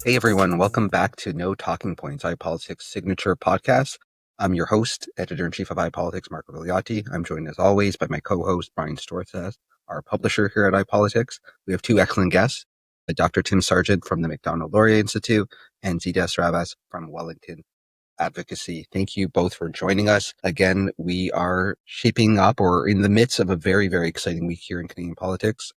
Hey everyone, welcome back to No Talking Points, iPolitics signature podcast. I'm your host, editor-in-chief of iPolitics, Marco Vigliotti. I'm joined as always by my co-host, Brian Storseth, our publisher here at iPolitics. We have two excellent guests, Dr. Tim Sargent from the Macdonald-Laurier Institute and Zita Astravas from Wellington Advocacy. Thank you both for joining us. Again, we are shaping up or in the midst of a very, very exciting week here in Canadian politics.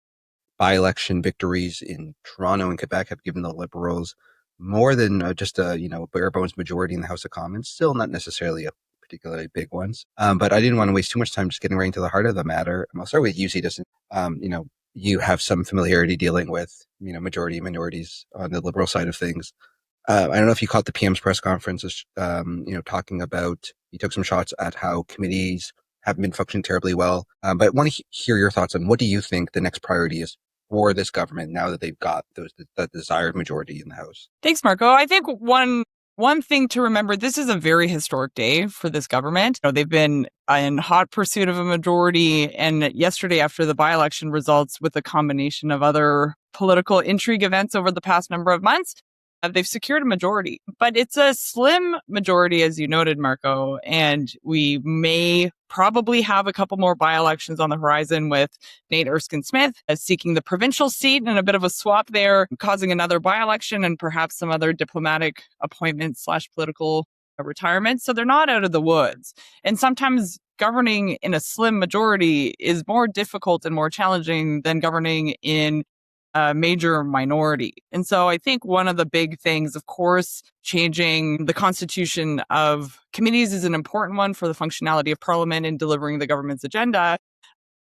By-election victories in Toronto and Quebec have given the Liberals more than just a bare bones majority in the House of Commons. Still not necessarily a particularly big ones, but I didn't want to waste too much time just getting right into the heart of the matter. I'll start with you, Zita. You have some familiarity dealing with majority and minorities on the Liberal side of things. I don't know if you caught the PM's press conferences, talking about, he took some shots at how committees haven't been functioning terribly well. But I want to hear your thoughts on what do you think the next priority is for this government now that they've got the desired majority in the House? Thanks, Marco. I think one thing to remember, this is a very historic day for this government. They've been in hot pursuit of a majority, and yesterday after the by-election results with a combination of other political intrigue events over the past number of months, they've secured a majority. But it's a slim majority, as you noted, Marco, and we may probably have a couple more by-elections on the horizon with Nate Erskine-Smith seeking the provincial seat and a bit of a swap there, causing another by-election and perhaps some other diplomatic appointments / political retirement. So they're not out of the woods. And sometimes governing in a slim majority is more difficult and more challenging than governing in a major minority. And so I think one of the big things, of course, changing the constitution of committees is an important one for the functionality of Parliament and delivering the government's agenda.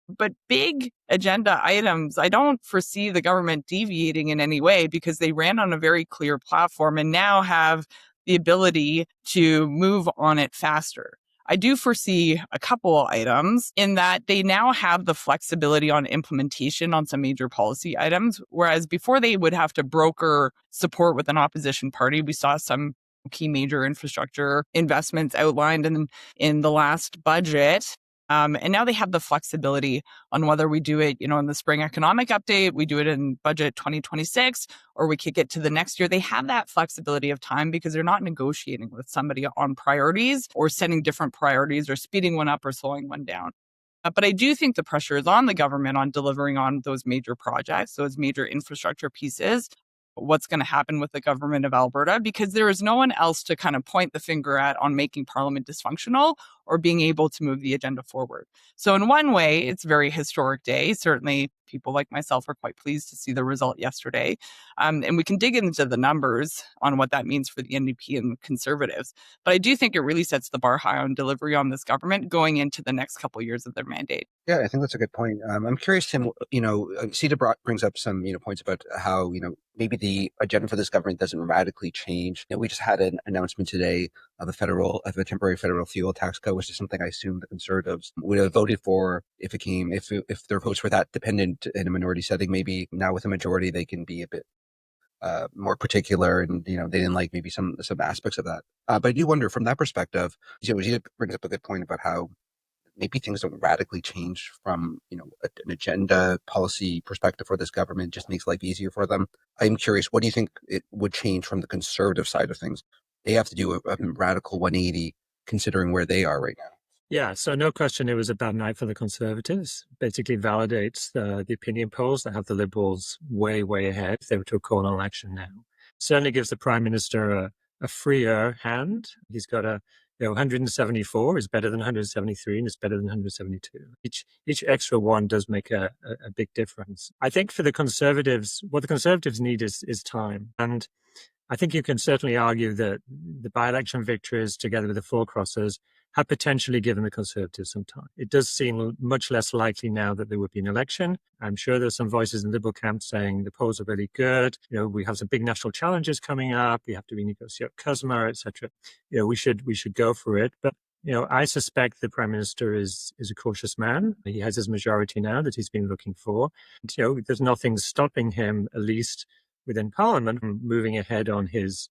But big agenda items, I don't foresee the government deviating in any way because they ran on a very clear platform and now have the ability to move on it faster. I do foresee a couple items in that they now have the flexibility on implementation on some major policy items, whereas before they would have to broker support with an opposition party. We saw some key major infrastructure investments outlined in the last budget. And now they have the flexibility on whether we do it, in the spring economic update, we do it in budget 2026, or we kick it to the next year. They have that flexibility of time because they're not negotiating with somebody on priorities or setting different priorities or speeding one up or slowing one down. But I do think the pressure is on the government on delivering on those major projects, those major infrastructure pieces. What's going to happen with the government of Alberta, because there is no one else to kind of point the finger at on making Parliament dysfunctional or being able to move the agenda forward. So in one way, it's a very historic day. Certainly, people like myself are quite pleased to see the result yesterday. And we can dig into the numbers on what that means for the NDP and Conservatives. But I do think it really sets the bar high on delivery on this government going into the next couple of years of their mandate. Yeah, I think that's a good point. I'm curious, Tim, Zita brings up some, points about how, maybe the agenda for this government doesn't radically change. We just had an announcement today of a temporary federal fuel tax cut, which is something I assume the Conservatives would have voted for if their votes were that dependent in a minority setting. Maybe now with a majority, they can be a bit more particular, and they didn't like maybe some aspects of that. But I do wonder from that perspective. Zita brings up a good point about how maybe things don't radically change from, an agenda policy perspective for this government. Just makes life easier for them. I'm curious, what do you think it would change from the Conservative side of things? They have to do a radical 180 considering where they are right now. Yeah, so no question it was a bad night for the Conservatives. Basically validates the opinion polls that have the Liberals way, way ahead if they were to call an election now. Certainly gives the Prime Minister a freer hand. He's got 174 is better than 173 and it's better than 172. Each extra one does make a big difference. I think for the Conservatives, what the Conservatives need is time. And I think you can certainly argue that the by-election victories together with the four crossers have potentially given the Conservatives some time. It does seem much less likely now that there would be an election. I'm sure there's some voices in the Liberal camp saying the polls are really good. We have some big national challenges coming up. We have to renegotiate CUSMA, etc. We should go for it. But I suspect the Prime Minister is a cautious man. He has his majority now that he's been looking for. And, there's nothing stopping him, at least within Parliament, from moving ahead on his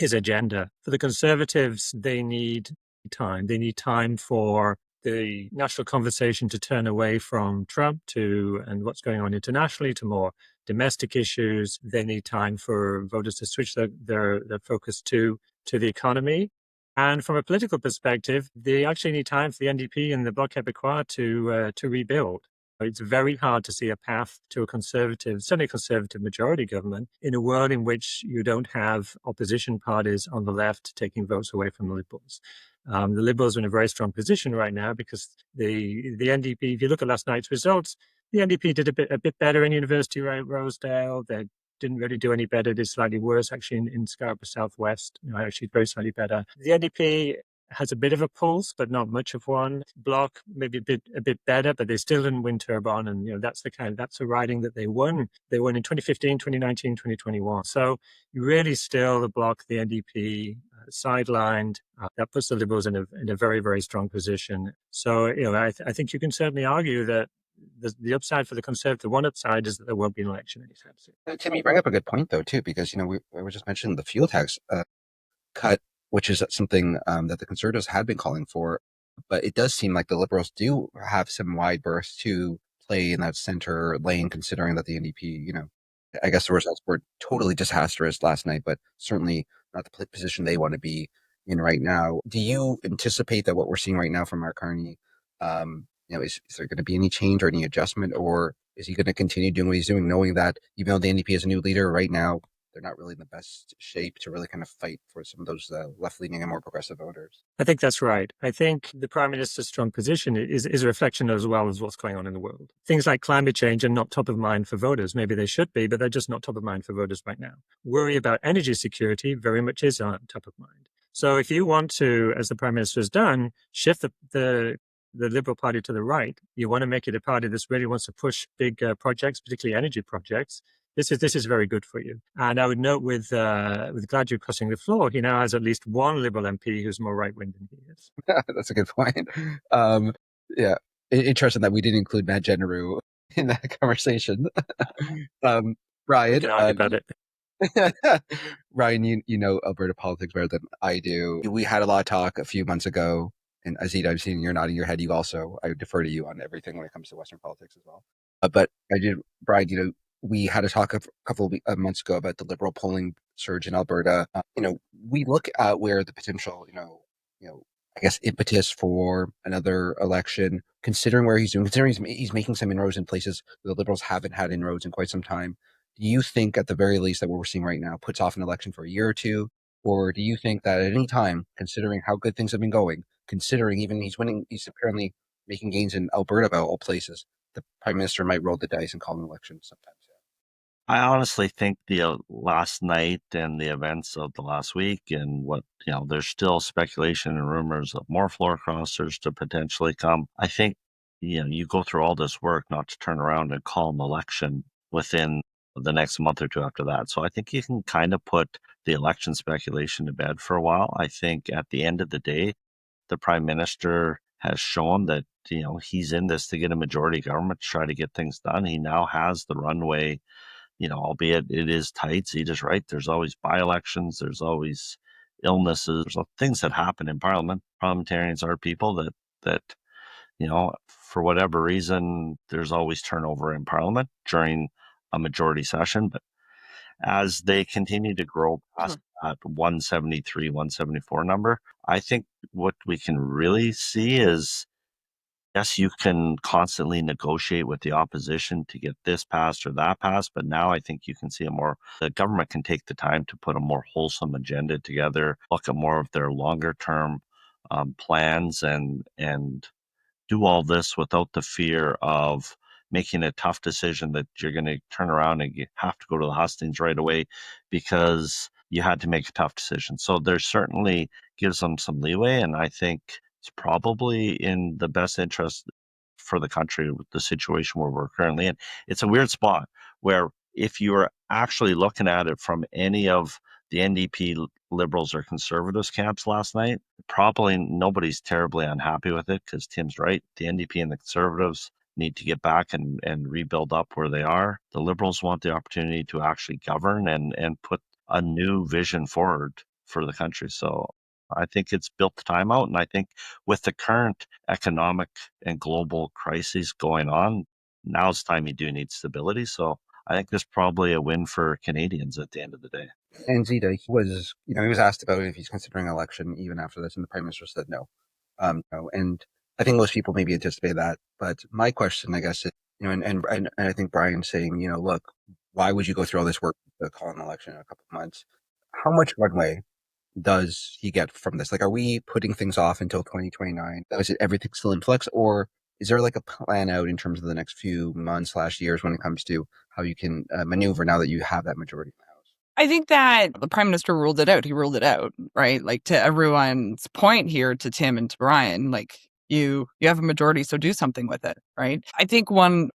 agenda. For the Conservatives, they need time. They need time for the national conversation to turn away from Trump and what's going on internationally to more domestic issues. They need time for voters to switch their focus to the economy. And from a political perspective, they actually need time for the NDP and the Bloc Québécois to rebuild. It's very hard to see a path to a conservative, certainly conservative majority government in a world in which you don't have opposition parties on the left taking votes away from the Liberals. The Liberals are in a very strong position right now because the NDP, if you look at last night's results, the NDP did a bit better in University Rosedale. They didn't really do any better. Did slightly worse actually in Scarborough Southwest. Actually very slightly better. The NDP has a bit of a pulse, but not much of one. Bloc maybe a bit better, but they still didn't win Terrebonne, and that's a riding that they won. They won in 2015, 2019, 2021. So really, still the Bloc, the NDP sidelined. That puts the Liberals in a very, very strong position. So I think you can certainly argue that the upside for the Conservative, one upside is that there won't be an election anytime soon. Tim, you bring up a good point though too, because we were just mentioning the fuel tax cut, which is something that the Conservatives had been calling for, but it does seem like the Liberals do have some wide berths to play in that center lane, considering that the NDP, I guess the results were totally disastrous last night, but certainly not the position they want to be in right now. Do you anticipate that what we're seeing right now from Mark Carney, is there going to be any change or any adjustment, or is he going to continue doing what he's doing, knowing that even though the NDP is a new leader right now, they're not really in the best shape to really kind of fight for some of those left-leaning and more progressive voters? I think that's right. I think the Prime Minister's strong position is a reflection as well as what's going on in the world. Things like climate change are not top of mind for voters. Maybe they should be, but they're just not top of mind for voters right now. Worry about energy security very much is on top of mind. So if you want to, as the Prime Minister has done, shift the Liberal Party to the right, you want to make it a party that really wants to push big projects, particularly energy projects. This is very good for you. And I would note with Gladue crossing the floor, he now has at least one Liberal MP who's more right-wing than he is. That's a good point. Yeah, interesting that we didn't include Matt Generou in that conversation. Brian, can argue about it. Ryan, you know Alberta politics better than I do. We had a lot of talk a few months ago, and Azita, I'm seeing you're nodding your head. I defer to you on everything when it comes to Western politics as well. But Brian, we had a talk a couple of months ago about the Liberal polling surge in Alberta. We look at where the potential, I guess, impetus for another election, considering where he's doing, considering he's making some inroads in places where the Liberals haven't had inroads in quite some time. Do you think, at the very least, that what we're seeing right now puts off an election for a year or two? Or do you think that at any time, considering how good things have been going, considering even he's winning, he's apparently making gains in Alberta of all places, the Prime Minister might roll the dice and call an election sometime soon? I honestly think the last night and the events of the last week and there's still speculation and rumors of more floor crossers to potentially come. I think, you go through all this work not to turn around and call an election within the next month or two after that. So I think you can kind of put the election speculation to bed for a while. I think at the end of the day, the Prime Minister has shown that, he's in this to get a majority government, to try to get things done. He now has the runway, albeit it is tight. Zita's right. There's always by-elections. There's always illnesses. There's things that happen in Parliament. Parliamentarians are people that, for whatever reason, there's always turnover in Parliament during a majority session. But as they continue to grow past that 173, 174 number, I think what we can really see is, yes, you can constantly negotiate with the opposition to get this passed or that passed, but now I think you can see the government can take the time to put a more wholesome agenda together, look at more of their longer term plans and do all this without the fear of making a tough decision that you're going to turn around and you have to go to the hustings right away because you had to make a tough decision. So there certainly gives them some leeway, and I think it's probably in the best interest for the country with the situation where we're currently in. It's a weird spot where if you're actually looking at it from any of the NDP, Liberals, or Conservatives camps last night, probably nobody's terribly unhappy with it because Tim's right. The NDP and the Conservatives need to get back and rebuild up where they are. The Liberals want the opportunity to actually govern and put a new vision forward for the country. So I think it's built the time out. And I think with the current economic and global crises going on, now's the time you do need stability. So I think there's probably a win for Canadians at the end of the day. And Zita, he was asked about if he's considering election even after this, and the Prime Minister said no. No. And I think most people maybe anticipate that. But my question, I guess, is, and I think Brian's saying, look, why would you go through all this work to call an election in a couple of months? How much runway does he get from this? Like, are we putting things off until 2029? Is it everything still in flux, or is there like a plan out in terms of the next few months / years when it comes to how you can maneuver now that you have that majority in the House? I think that the Prime Minister ruled it out. He ruled it out, right? Like, to everyone's point here, to Tim and to Brian, like, you have a majority, so do something with it, right? I think one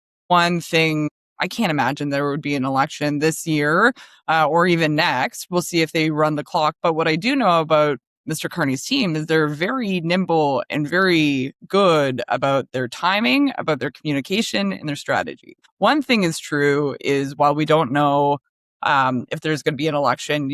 thing, I can't imagine there would be an election this year or even next. We'll see if they run the clock. But what I do know about Mr. Carney's team is they're very nimble and very good about their timing, about their communication, and their strategy. One thing is true is, while we don't know if there's going to be an election,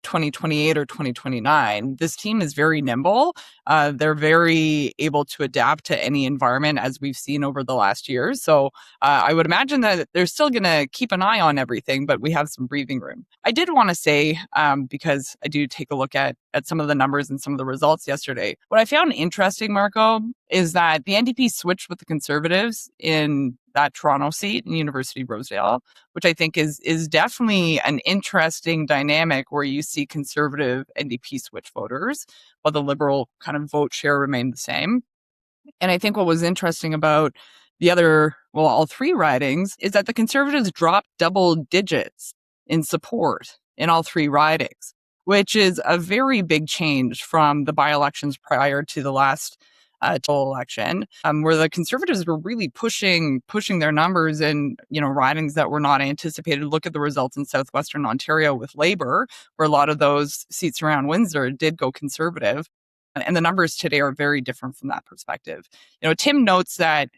2028 or 2029, this team is very nimble. They're very able to adapt to any environment, as we've seen over the last year. So I would imagine that they're still going to keep an eye on everything, but we have some breathing room. I did want to say, because I do take a look at some of the numbers and some of the results yesterday, what I found interesting, Marco, is that the NDP switched with the Conservatives in that Toronto seat in University Rosedale, which I think is definitely an interesting dynamic, where you see Conservative NDP switch voters, while the Liberal kind of vote share remained the same. And I think what was interesting about all three ridings, is that the Conservatives dropped double digits in support in all three ridings, which is a very big change from the by-elections prior to the last election, where the Conservatives were really pushing their numbers in ridings that were not anticipated. Look at the results in southwestern Ontario with Labour, where a lot of those seats around Windsor did go Conservative, and the numbers today are very different from that perspective. Tim notes that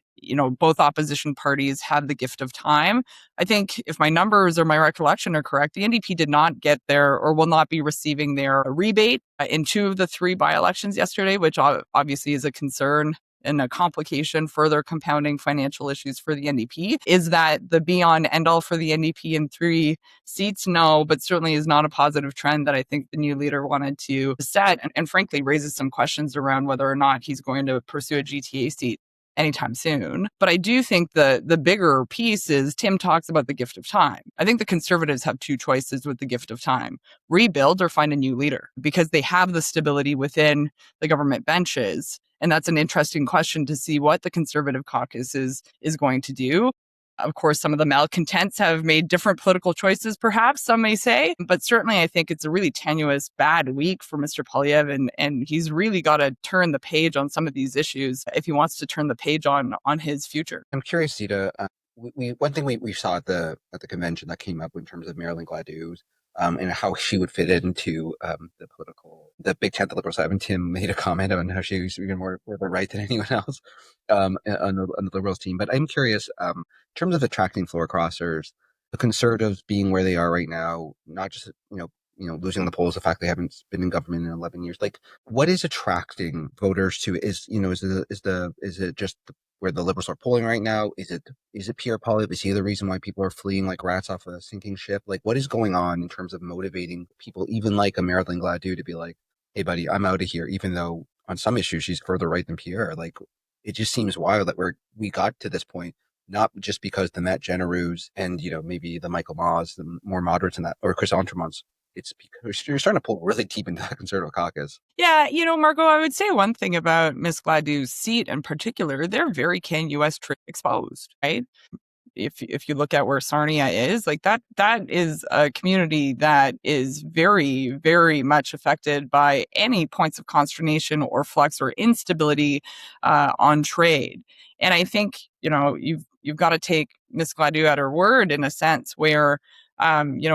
both opposition parties have the gift of time. I think, if my numbers or my recollection are correct, the NDP did not get their, or will not be receiving their, rebate in 2 of the 3 by-elections yesterday, which obviously is a concern and a complication, further compounding financial issues for the NDP. Is that the be-on, end-all for the NDP in 3 seats? No, but certainly is not a positive trend that I think the new leader wanted to set, and frankly raises some questions around whether or not he's going to pursue a GTA seat anytime soon. But I do think the bigger piece is, Tim talks about the gift of time. I think the Conservatives have 2 choices with the gift of time: rebuild or find a new leader, because they have the stability within the government benches. And that's an interesting question, to see what the Conservative caucus is going to do. Of course, some of the malcontents have made different political choices, perhaps, some may say. But certainly, I think it's a really tenuous, bad week for Mr. Poilievre, and he's really got to turn the page on some of these issues if he wants to turn the page on his future. I'm curious, Zita. One thing we saw at the convention that came up in terms of Marilyn Gladue, and how she would fit into the big tent the Liberals have. And Tim made a comment on how she was even more the right than anyone else on the Liberals team. But I'm curious, in terms of attracting floor crossers, the Conservatives being where they are right now, not just losing the polls, the fact they haven't been in government in 11 years. Like, what is attracting voters to? Is it just where the Liberals are polling right now? Is it Pierre Poilievre? Is he the reason why people are fleeing like rats off a sinking ship? Like, what is going on in terms of motivating people, even like a Marilyn Gladue, to be like, hey buddy, I'm out of here, even though on some issues she's further right than Pierre? Like, it just seems wild that we got to this point, not just because the Matt Generous and maybe the Michael Maws, the more moderates in that, or Chris Entremonts. It's because you're starting to pull really deep into the Conservative caucus. Yeah, Marco, I would say one thing about Ms. Gladue's seat in particular: they're very US trade exposed, right? If you look at where Sarnia is, like that is a community that is very, very much affected by any points of consternation or flux or instability on trade. And I think, you've got to take Ms. Gladue at her word, in a sense, where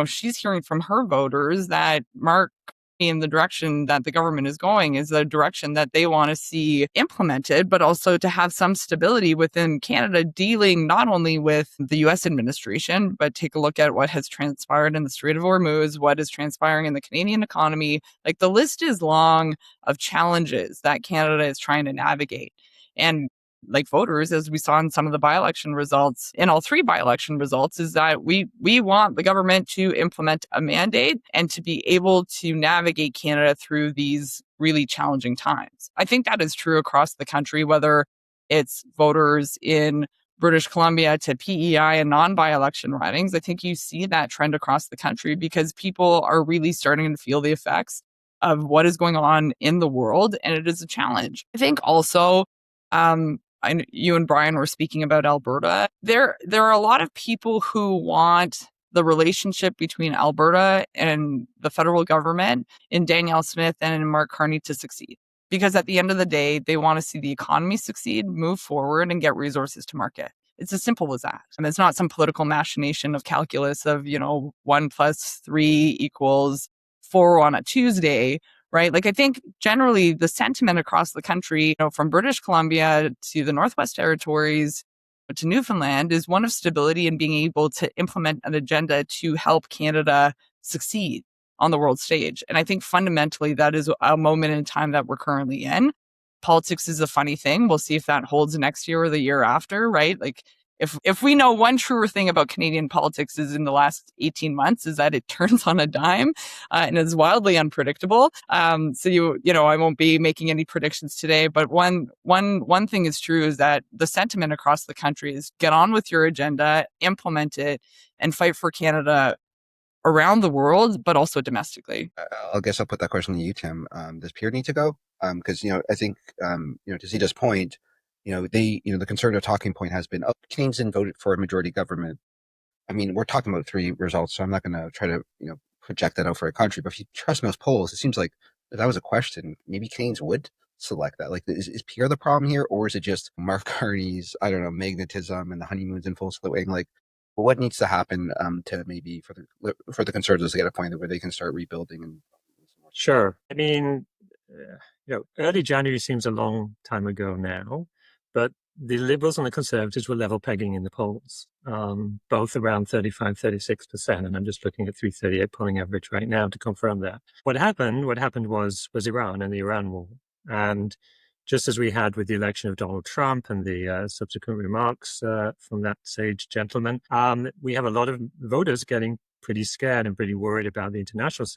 she's hearing from her voters that Mark, in the direction that the government is going, is the direction that they want to see implemented, but also to have some stability within Canada, dealing not only with the US administration, but take a look at what has transpired in the Strait of Hormuz, what is transpiring in the Canadian economy. Like, the list is long of challenges that Canada is trying to navigate. And like voters, as we saw in some of the by-election results, in all three by-election results, is that we want the government to implement a mandate and to be able to navigate Canada through these really challenging times. I think that is true across the country, whether it's voters in British Columbia to PEI and non-by-election ridings. I think you see that trend across the country because people are really starting to feel the effects of what is going on in the world, and it is a challenge. I think also, you and Brian were speaking about Alberta. There are a lot of people who want the relationship between Alberta and the federal government in Danielle Smith and in Mark Carney to succeed. Because at the end of the day, they want to see the economy succeed, move forward, and get resources to market. It's as simple as that. And it's not some political machination of calculus of, 1 + 3 = 4 on a Tuesday, right? Like, I think generally the sentiment across the country, from British Columbia to the Northwest Territories to Newfoundland, is one of stability and being able to implement an agenda to help Canada succeed on the world stage. And I think fundamentally that is a moment in time that we're currently in. Politics is a funny thing. We'll see if that holds next year or the year after, right? Like, if we know one truer thing about Canadian politics is in the last 18 months is that it turns on a dime and is wildly unpredictable. So I won't be making any predictions today, but one thing is true is that the sentiment across the country is get on with your agenda, implement it, and fight for Canada around the world, but also domestically. I guess I'll put that question to you, Tim. Does Pierre need to go? Because I think to Zita's point, the conservative talking point has been, Canadians voted for a majority government. I mean, we're talking about three results, so I'm not going to try to project that out for a country. But if you trust most polls, it seems like if that was a question, maybe Canadians would select that. Like, is Pierre the problem here, or is it just Mark Carney's, I don't know, magnetism and the honeymoon's in full swing? Like, what needs to happen to maybe for the Conservatives to get a point where they can start rebuilding? And Sure. I mean, early January seems a long time ago now, but the Liberals and the Conservatives were level pegging in the polls, both around 35, 36%. And I'm just looking at 338 polling average right now to confirm that. What happened was Iran and the Iran war. And just as we had with the election of Donald Trump and the subsequent remarks from that sage gentleman, we have a lot of voters getting pretty scared and pretty worried about the international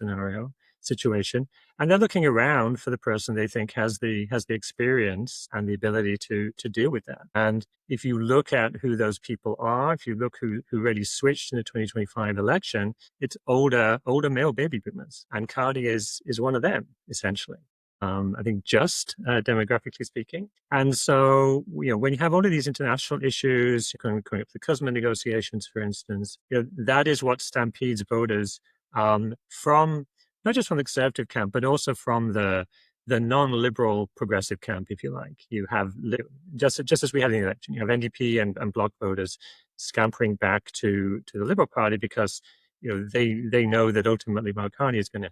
situation, and they're looking around for the person they think has the experience and the ability to deal with that. And if you look at who those people are, if you look who really switched in the 2025 election, it's older male baby boomers, and Carney is one of them essentially. I think just demographically speaking. And so, when you have all of these international issues, coming up with the CUSMA negotiations, for instance, that is what stampedes voters from not just from the conservative camp, but also from the non-liberal progressive camp, if you like. You have, just as we had in the election, you have NDP and Bloc voters scampering back to the Liberal Party because they know that ultimately Mark Carney is going to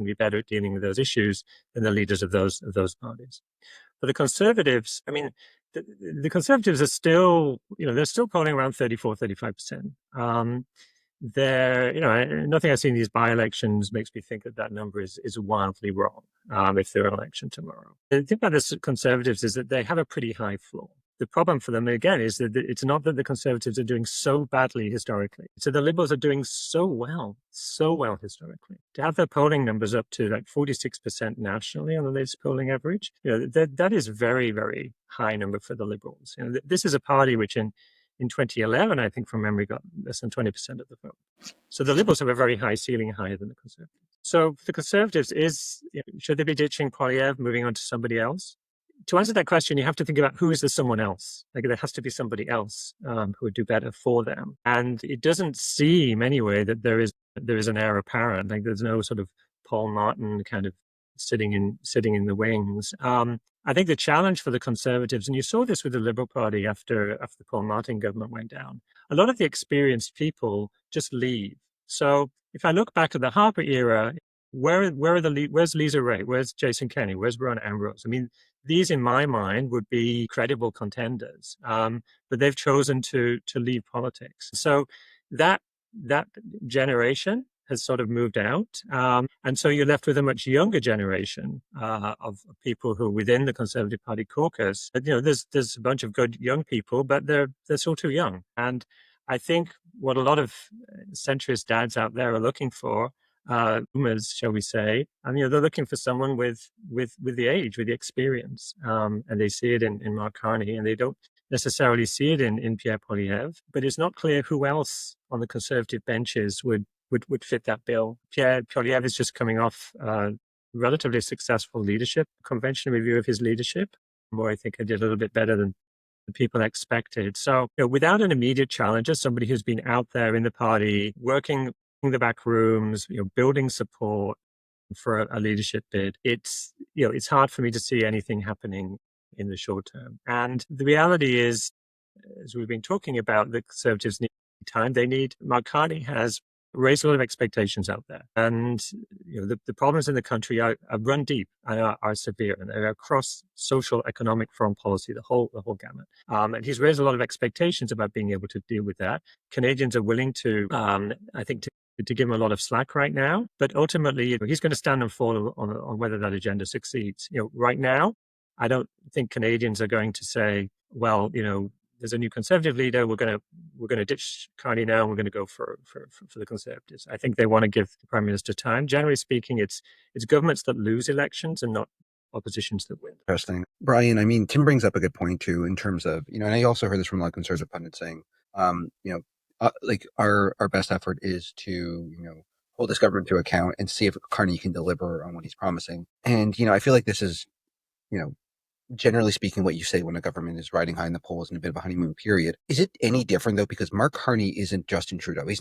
be better at dealing with those issues than the leaders of those parties. For the Conservatives, I mean, the Conservatives are still, they're still polling around 34, 35%. Nothing I see in these by-elections makes me think that number is wildly wrong if they're an election tomorrow. The thing about the Conservatives is that they have a pretty high floor. The problem for them, again, is that it's not that the Conservatives are doing so badly historically. So the Liberals are doing so well historically. To have their polling numbers up to like 46% nationally on the latest polling average, that is very, very high number for the Liberals. This is a party which in 2011, I think from memory, got less than 20% of the vote. So the Liberals have a very high ceiling, higher than the Conservatives. So the Conservatives should they be ditching Poilievre, moving on to somebody else? To answer that question, you have to think about who is the someone else. Like, there has to be somebody else who would do better for them. And it doesn't seem anyway that there is an heir apparent. Like, there's no sort of Paul Martin kind of sitting in the wings. I think the challenge for the Conservatives, and you saw this with the Liberal Party after the Paul Martin government went down, a lot of the experienced people just leave. So if I look back at the Harper era, where's Lisa Ray? Where's Jason Kenney? Where's Verona Ambrose? I mean, these, in my mind, would be credible contenders, but they've chosen to leave politics. So that generation has sort of moved out. And so you're left with a much younger generation of people who are within the Conservative Party caucus. But, there's a bunch of good young people, but they're still too young. And I think what a lot of centrist dads out there are looking for, boomers, shall we say, and they're looking for someone with the age, with the experience, and they see it in Mark Carney, and they don't necessarily see it in Pierre Poilievre, but it's not clear who else on the Conservative benches would fit that bill. Pierre Poilievre is just coming off relatively successful leadership, conventional review of his leadership, where I think I did a little bit better than the people expected. So without an immediate challenger, somebody who's been out there in the party, working in the back rooms, building support for a leadership bid, it's hard for me to see anything happening in the short term. And the reality is, as we've been talking about, the Conservatives need time. Mark Carney has raised a lot of expectations out there. And the problems in the country are run deep and are severe, and they're across social, economic, foreign policy, the whole gamut. And he's raised a lot of expectations about being able to deal with that. Canadians are willing to, I think, to give him a lot of slack right now, but ultimately he's going to stand and fall on whether that agenda succeeds. Right now, I don't think Canadians are going to say, well, there's a new Conservative leader. We're going to ditch Carney now, and we're going to go for the Conservatives. I think they want to give the Prime Minister time. Generally speaking, it's governments that lose elections and not oppositions that win. Interesting, Brian. I mean, Tim brings up a good point too, in terms of and I also heard this from a lot of Conservative pundits saying, like our best effort is to hold this government to account and see if Carney can deliver on what he's promising. And I feel like this is generally speaking, what you say when a government is riding high in the polls in a bit of a honeymoon period. Is it any different though? Because Mark Carney isn't Justin Trudeau. He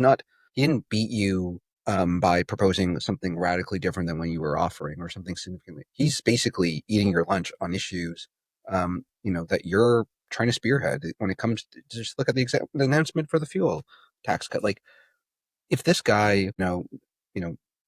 didn't beat you by proposing something radically different than when you were offering or something significantly. He's basically eating your lunch on issues, that you're trying to spearhead when it comes to, just look at the announcement for the fuel tax cut. Like, if this guy,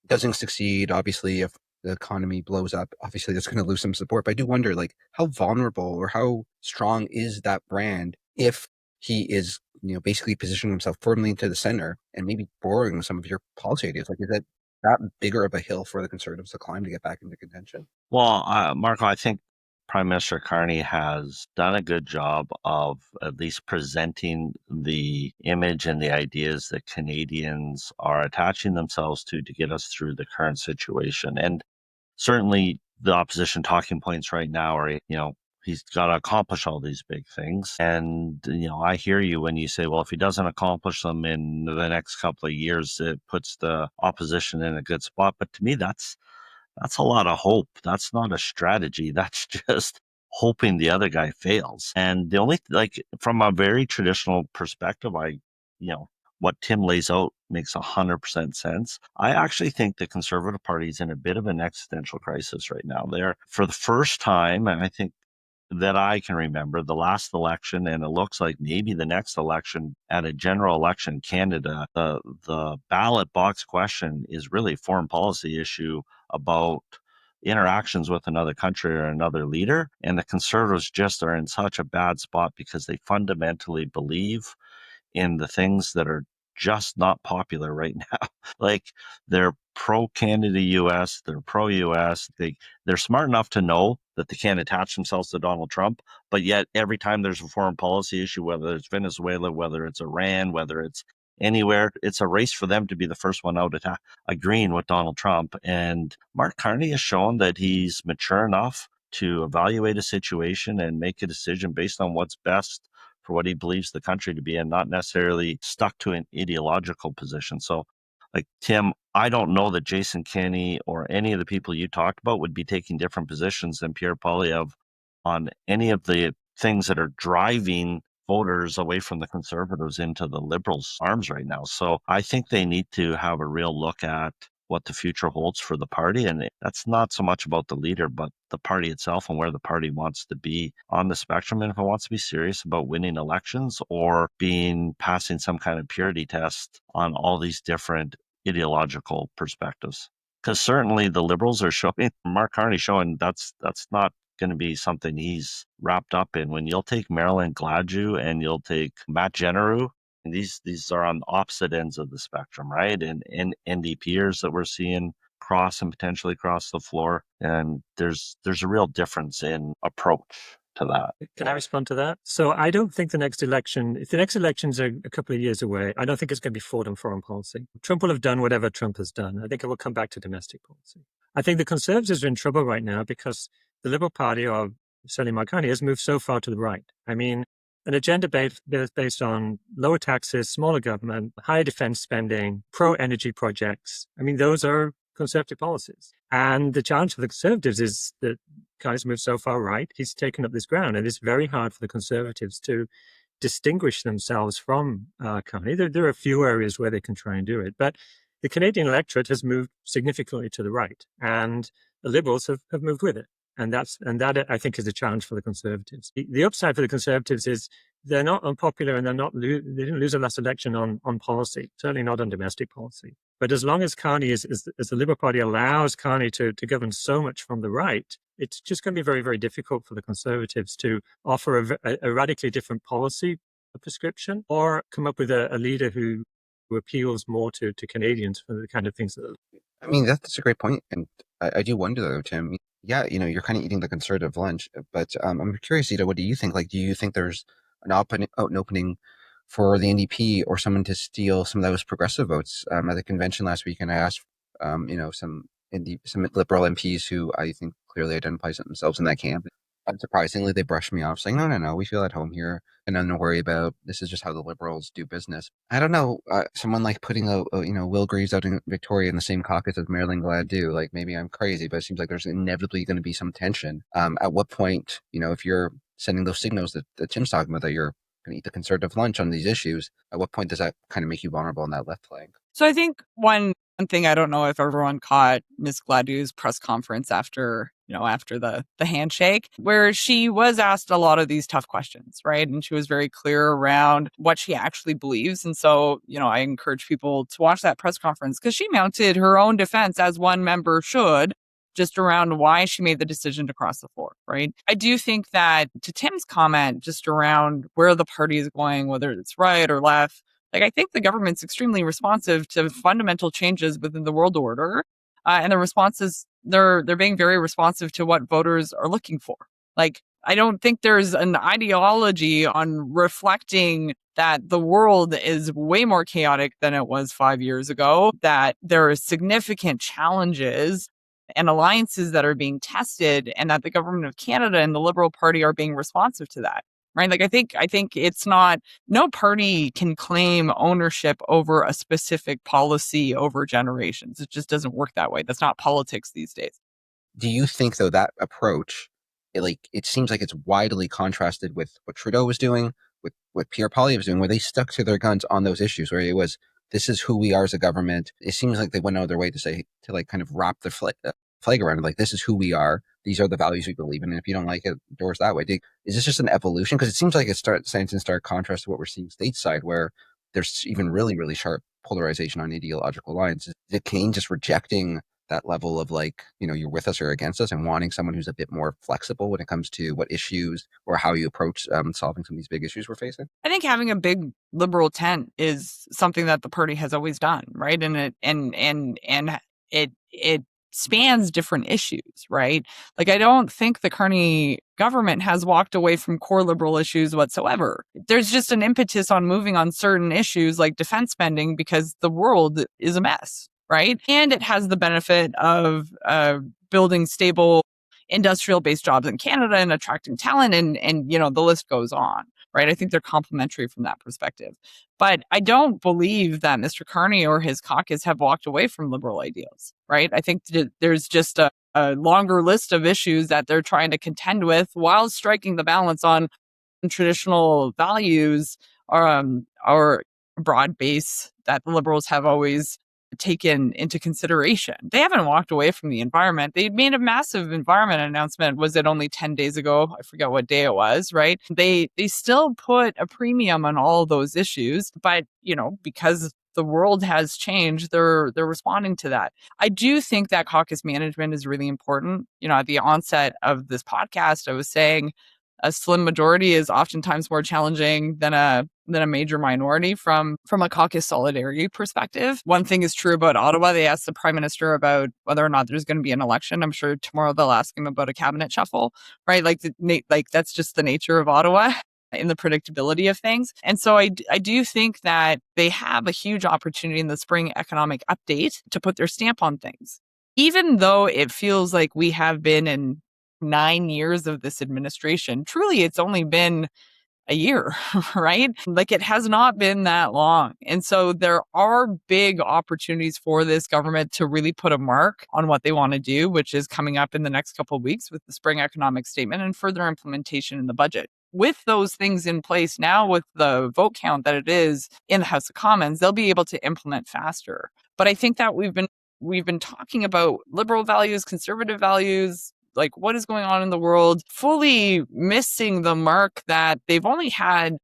doesn't succeed, obviously, if the economy blows up, obviously that's going to lose some support. But I do wonder, like, how vulnerable or how strong is that brand if he is, basically positioning himself firmly into the center and maybe borrowing some of your policy ideas? Like, is that bigger of a hill for the Conservatives to climb to get back into contention? Well, Marco, I think Prime Minister Carney has done a good job of at least presenting the image and the ideas that Canadians are attaching themselves to get us through the current situation. And certainly the opposition talking points right now are, he's got to accomplish all these big things. And, I hear you when you say, well, if he doesn't accomplish them in the next couple of years, it puts the opposition in a good spot. But to me, that's a lot of hope. That's not a strategy. That's just hoping the other guy fails. And the only, from a very traditional perspective, what Tim lays out makes 100% sense. I actually think the Conservative Party is in a bit of an existential crisis right now. They're, for the first time, and I think that I can remember, the last election, and it looks like maybe the next election, at a general election in Canada, the ballot box question is really a foreign policy issue about interactions with another country or another leader. And the Conservatives just are in such a bad spot because they fundamentally believe in the things that are just not popular right now. Like, they're pro-Canada US, they're pro-US. They're smart enough to know that they can't attach themselves to Donald Trump, but yet every time there's a foreign policy issue, whether it's Venezuela, whether it's Iran, whether it's anywhere, it's a race for them to be the first one out agreeing with Donald Trump. And Mark Carney has shown that he's mature enough to evaluate a situation and make a decision based on what's best for what he believes the country to be, and not necessarily stuck to an ideological position. So, like, Tim, I don't know that Jason Kenney or any of the people you talked about would be taking different positions than Pierre Poilievre on any of the things that are driving voters away from the Conservatives into the Liberals' arms right now. So I think they need to have a real look at what the future holds for the party. And that's not so much about the leader, but the party itself and where the party wants to be on the spectrum. And if it wants to be serious about winning elections or passing some kind of purity test on all these different ideological perspectives. Because certainly the Liberals are showing, Mark Carney showing that's not going to be something he's wrapped up in. When you'll take Marilyn Gladue and you'll take Matt Genereux And these are on opposite ends of the spectrum, right? And NDPers that we're seeing cross and potentially cross the floor. And there's a real difference in approach to that. Can I respond to that? So I don't think the next election, if the next elections are a couple of years away, I don't think it's going to be fought on foreign policy. Trump will have done whatever Trump has done. I think it will come back to domestic policy. I think the Conservatives are in trouble right now because the Liberal Party, or certainly Mark Carney, has moved so far to the right. I mean, an agenda based on lower taxes, smaller government, higher defense spending, pro-energy projects. I mean, those are Conservative policies. And the challenge for the Conservatives is that Carney's moved so far right, he's taken up this ground. And it's very hard for the Conservatives to distinguish themselves from Carney. There are a few areas where they can try and do it. But the Canadian electorate has moved significantly to the right. And the Liberals have moved with it. And that I think is a challenge for the Conservatives. The upside for the Conservatives is they're not unpopular and they didn't lose the last election on policy, certainly not on domestic policy. But as long as Carney as the Liberal Party allows Carney to govern so much from the right, it's just going to be very, very difficult for the Conservatives to offer a radically different policy prescription or come up with a leader who appeals more to Canadians for the kind of things that. I mean, that's a great point. And I do wonder, though, Tim, yeah, you're kind of eating the Conservative lunch. But I'm curious, Zita, what do you think? Like, do you think there's an opening for the NDP or someone to steal some of those progressive votes? At the convention last week, and I asked, some Liberal MPs who I think clearly identify themselves in that camp. Unsurprisingly, they brushed me off, saying, no, we feel at home here and nothing to worry about. This is just how the Liberals do business. I don't know, someone like putting Will Greaves out in Victoria in the same caucus as Marilyn Glad-Do, like maybe I'm crazy, but it seems like there's inevitably going to be some tension. At what point, if you're sending those signals that Tim's talking about, that you're going to eat the Conservative lunch on these issues, at what point does that kind of make you vulnerable on that left flank? So I think one thing, I don't know if everyone caught Ms. Glad-Do's press conference after the handshake, where she was asked a lot of these tough questions, right? And she was very clear around what she actually believes. And so, I encourage people to watch that press conference because she mounted her own defense, as one member should, just around why she made the decision to cross the floor, right? I do think that, to Tim's comment, just around where the party is going, whether it's right or left, I think the government's extremely responsive to fundamental changes within the world order. And the responses, they're being very responsive to what voters are looking for. I don't think there's an ideology on reflecting that the world is way more chaotic than it was 5 years ago, that there are significant challenges and alliances that are being tested, and that the government of Canada and the Liberal Party are being responsive to that. Right. I think it's not, no party can claim ownership over a specific policy over generations. It just doesn't work that way. That's not politics these days. Do you think, though, that approach, it seems like it's widely contrasted with what Trudeau was doing, with what Pierre Poilievre was doing, where they stuck to their guns on those issues, where it was, this is who we are as a government. It seems like they went out of their way to kind of wrap the flag around it. This is who we are. These are the values we believe in. And if you don't like it, doors that way. Is this just an evolution? Because it seems like it stands in stark contrast to what we're seeing stateside, where there's even really, really sharp polarization on ideological lines. Is it Canadian just rejecting that level of you're with us or against us, and wanting someone who's a bit more flexible when it comes to what issues or how you approach solving some of these big issues we're facing? I think having a big liberal tent is something that the party has always done, right? And it spans different issues, right? I don't think the Carney government has walked away from core liberal issues whatsoever. There's just an impetus on moving on certain issues like defense spending because the world is a mess, right? And it has the benefit of building stable industrial-based jobs in Canada and attracting talent, and the list goes on, right? I think they're complementary from that perspective. But I don't believe that Mr. Carney or his caucus have walked away from liberal ideals, right? I think there's just a longer list of issues that they're trying to contend with while striking the balance on traditional values or broad base that the Liberals have always taken into consideration. They haven't walked away from the environment. They made a massive environment announcement. Was it only 10 days ago? I forget what day it was, right? They still put a premium on all of those issues, but because the world has changed, they're responding to that. I do think that caucus management is really important. At the onset of this podcast, I was saying a slim majority is oftentimes more challenging than a than a major minority from a caucus solidarity perspective. One thing is true about Ottawa. They asked the Prime Minister about whether or not there's going to be an election. I'm sure tomorrow they'll ask him about a cabinet shuffle, right? Like that's just the nature of Ottawa in the predictability of things. And so I do think that they have a huge opportunity in the spring economic update to put their stamp on things. Even though it feels like we have been in 9 years of this administration, truly it's only been a year, right? Like it has not been that long. And so there are big opportunities for this government to really put a mark on what they want to do, which is coming up in the next couple of weeks with the spring economic statement and further implementation in the budget. With those things in place now, with the vote count that it is in the House of Commons, they'll be able to implement faster. But I think that we've been talking about liberal values, conservative values, like what is going on in the world, fully missing the mark that they've only had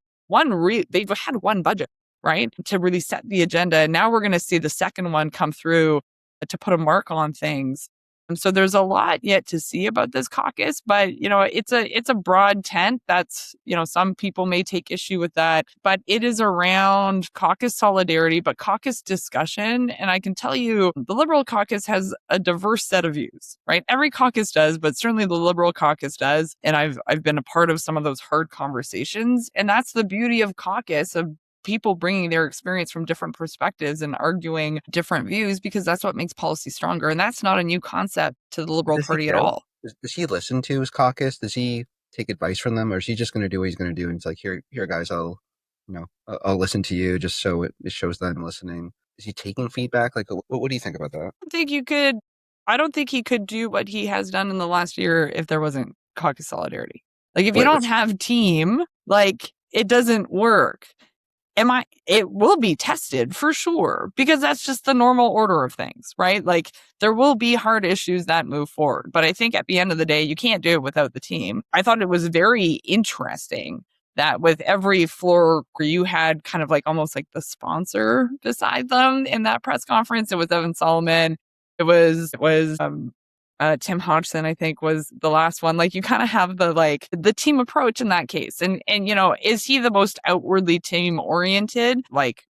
they've had one budget, right, to really set the agenda. And now we're going to see the second one come through to put a mark on things. And so there's a lot yet to see about this caucus, but it's a broad tent. That's, some people may take issue with that, but it is around caucus solidarity, but caucus discussion. And I can tell you the Liberal caucus has a diverse set of views, right? Every caucus does, but certainly the Liberal caucus does. And I've been a part of some of those hard conversations. And that's the beauty of caucus, of people bringing their experience from different perspectives and arguing different views, because that's what makes policy stronger. And that's not a new concept to the Liberal Party at all. Does he listen to his caucus? Does he take advice from them, or is he just going to do what he's going to do? And it's like, here, guys, I'll listen to you just so it shows that I'm listening. Is he taking feedback? Like, what do you think about that? I don't think he could do what he has done in the last year if there wasn't caucus solidarity. Like, if you don't have team, like, it doesn't work. It will be tested for sure, because that's just the normal order of things, right? Like there will be hard issues that move forward. But I think at the end of the day, you can't do it without the team. I thought it was very interesting that with every floor where you had kind of like almost like the sponsor beside them in that press conference, it was Evan Solomon. It was Tim Hodgson, I think, was the last one. Like you kind of have the team approach in that case. And is he the most outwardly team oriented? Like,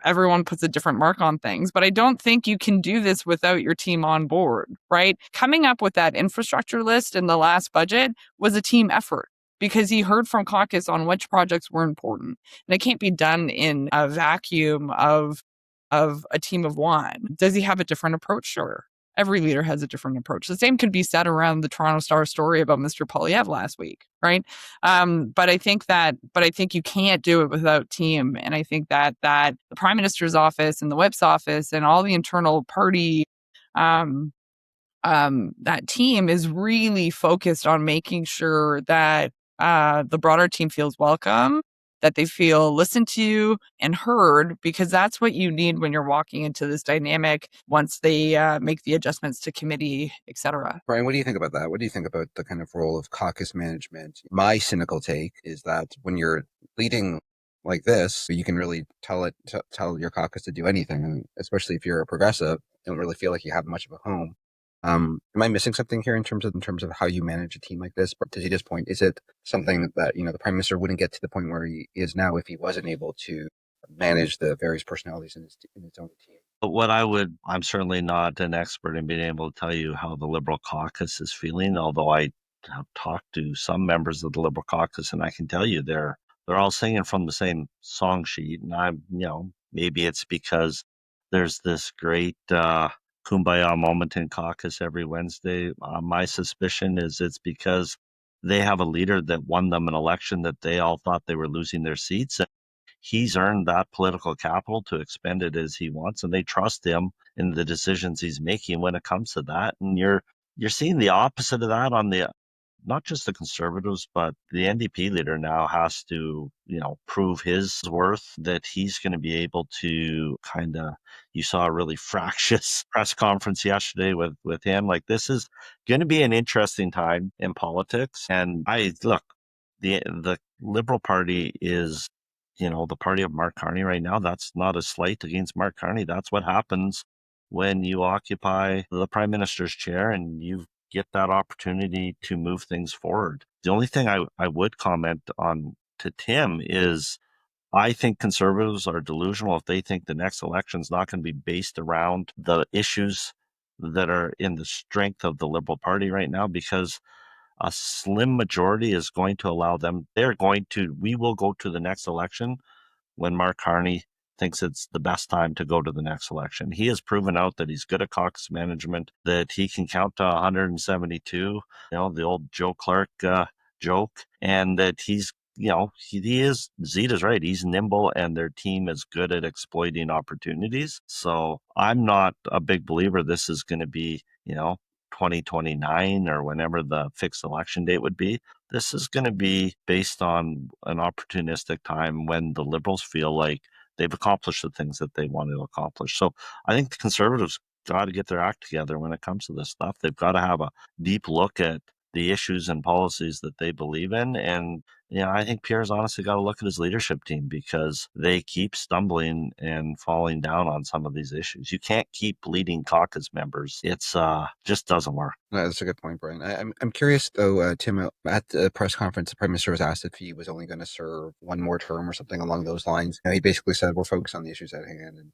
everyone puts a different mark on things, but I don't think you can do this without your team on board, right? Coming up with that infrastructure list in the last budget was a team effort, because he heard from caucus on which projects were important. And it can't be done in a vacuum of a team of one. Does he have a different approach? Sure. Every leader has a different approach. The same could be said around the Toronto Star story about Mr. Poilievre last week, right? But I think you can't do it without team. And I think that the Prime Minister's office and the Whip's office and all the internal party, that team is really focused on making sure that the broader team feels welcome, that they feel listened to and heard, because that's what you need when you're walking into this dynamic once they make the adjustments to committee, et cetera. Brian, what do you think about that? What do you think about the kind of role of caucus management? My cynical take is that when you're leading like this, you can really tell your caucus to do anything, and especially if you're a progressive, you don't really feel like you have much of a home. Am I missing something here in terms of how you manage a team like this? But to Zita's point, is it something that the Prime Minister wouldn't get to the point where he is now if he wasn't able to manage the various personalities in his own team? But I'm certainly not an expert in being able to tell you how the Liberal caucus is feeling, although I have talked to some members of the Liberal caucus, and I can tell you they're all singing from the same song sheet. And maybe it's because there's this great kumbaya moment in caucus every Wednesday. My suspicion is it's because they have a leader that won them an election that they all thought they were losing their seats. And he's earned that political capital to expend it as he wants, and they trust him in the decisions he's making when it comes to that. And you're seeing the opposite of that on the not just the Conservatives, but the NDP leader now has to, prove his worth, that he's going to be able to you saw a really fractious press conference yesterday with him. Like, this is going to be an interesting time in politics. And the Liberal Party is, the party of Mark Carney right now. That's not a slight against Mark Carney. That's what happens when you occupy the Prime Minister's chair and you get that opportunity to move things forward. The only thing I would comment on to Tim is I think conservatives are delusional if they think the next election is not going to be based around the issues that are in the strength of the Liberal Party right now, because a slim majority is going to allow them. We will go to the next election when Mark Carney thinks it's the best time to go to the next election. He has proven out that he's good at caucus management, that he can count to 172, the old Joe Clark joke, and that he is, Zita's right. He's nimble and their team is good at exploiting opportunities. So I'm not a big believer this is going to be, 2029 or whenever the fixed election date would be. This is going to be based on an opportunistic time when the Liberals feel like they've accomplished the things that they want to accomplish. So I think the Conservatives got to get their act together when it comes to this stuff. They've got to have a deep look at the issues and policies that they believe in. And, I think Pierre's honestly got to look at his leadership team, because they keep stumbling and falling down on some of these issues. You can't keep leading caucus members. It's just doesn't work. No, that's a good point, Brian. I'm curious though, Tim, at the press conference, the Prime Minister was asked if he was only going to serve one more term or something along those lines. He basically said, we're focused on the issues at hand and